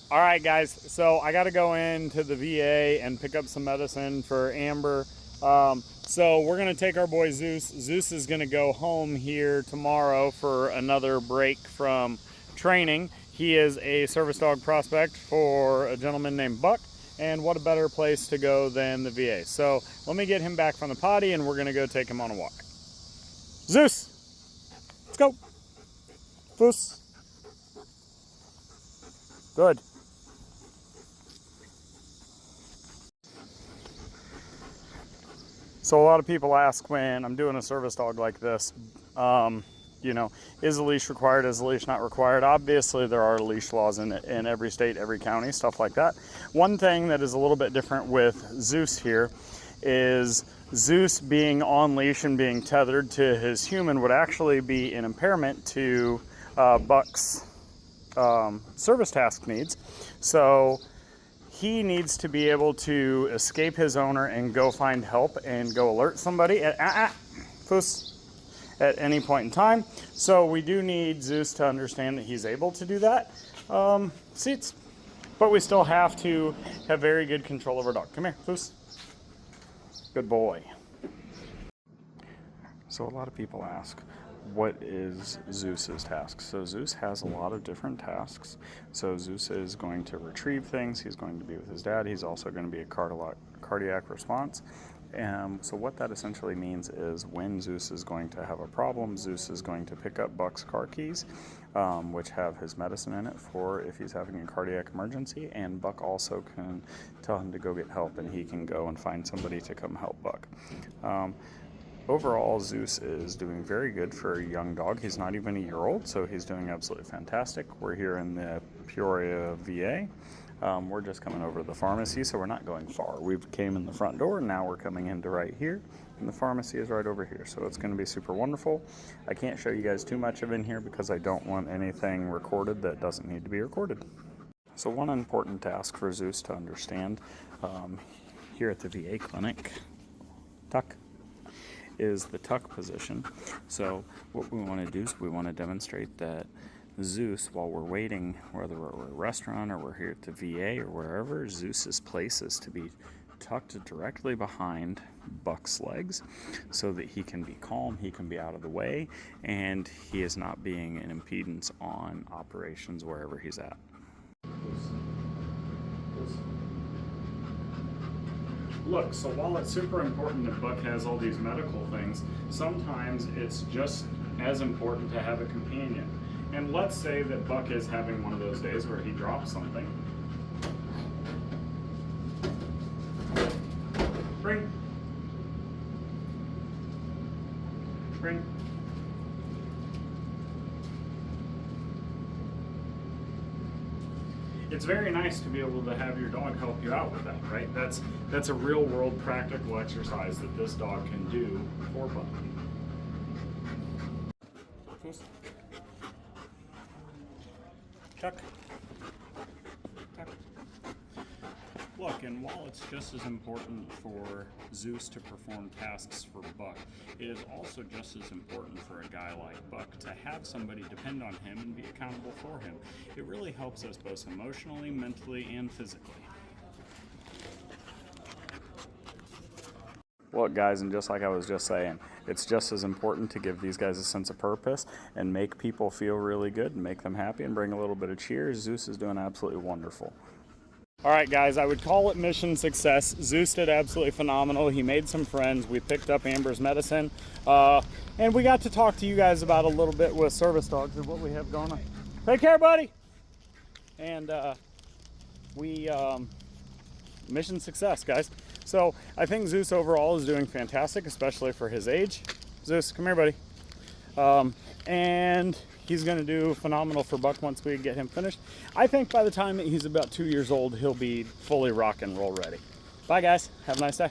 All right, guys. So I got to go into the VA and pick up some medicine for Amber. So we're gonna take our boy Zeus. Zeus is gonna go home here tomorrow for another break from training. He is a service dog prospect for a gentleman named Buck. And what a better place to go than the VA. So let me get him back from the potty and we're gonna go take him on a walk. Zeus, let's go. Foos. Good. So a lot of people ask when I'm doing a service dog like this, you know, is a leash required? Is a leash not required? Obviously, there are leash laws in every state, every county, stuff like that. One thing that is a little bit different with Zeus here is Zeus being on leash and being tethered to his human would actually be an impairment to Buck's service task needs. So he needs to be able to escape his owner and go find help and go alert somebody at any point in time. So we do need Zeus to understand that he's able to do that. Seats. But we still have to have very good control of our dog. Come here, Foos. Good boy. So a lot of people ask, what is Zeus's task? So Zeus has a lot of different tasks. So Zeus is going to retrieve things. He's going to be with his dad. He's also going to be a cardiac response. So what that essentially means is when Zeus is going to have a problem, Zeus is going to pick up Buck's car keys, which have his medicine in it for if he's having a cardiac emergency, and Buck also can tell him to go get help, and he can go and find somebody to come help Buck. Overall, Zeus is doing very good for a young dog. He's not even a year old, so he's doing absolutely fantastic. We're here in the Peoria, VA. We're just coming over to the pharmacy, so we're not going far. We came in the front door, and now we're coming into right here, and the pharmacy is right over here, so it's going to be super wonderful. I can't show you guys too much of in here because I don't want anything recorded that doesn't need to be recorded. So one important task for Zeus to understand here at the VA clinic, tuck, is the tuck position. So what we want to do is we want to demonstrate that Zeus, while we're waiting, whether we're at a restaurant or we're here at the VA or wherever, Zeus's place is to be tucked directly behind Buck's legs so that he can be calm, he can be out of the way, and he is not being an impedance on operations wherever he's at. Look, so while it's super important that Buck has all these medical things, sometimes it's just as important to have a companion. And let's say that Buck is having one of those days where he drops something. Bring. Bring. It's very nice to be able to have your dog help you out with that, right? That's a real world practical exercise that this dog can do for Buck. Tuck. Tuck. Look, and while it's just as important for Zeus to perform tasks for Buck, it is also just as important for a guy like Buck to have somebody depend on him and be accountable for him. It really helps us both emotionally, mentally, and physically. Look, guys, and just like I was just saying, it's just as important to give these guys a sense of purpose and make people feel really good and make them happy and bring a little bit of cheer. Zeus is doing absolutely wonderful. All right, guys, I would call it mission success. Zeus did absolutely phenomenal. He made some friends. We picked up Amber's medicine. And we got to talk to you guys about a little bit with service dogs and what we have going on. Take care, buddy. And mission success, guys. So I think Zeus overall is doing fantastic, especially for his age. Zeus, come here, buddy. And he's going to do phenomenal for Buck once we get him finished. I think by the time he's about 2 years old, he'll be fully rock and roll ready. Bye, guys. Have a nice day.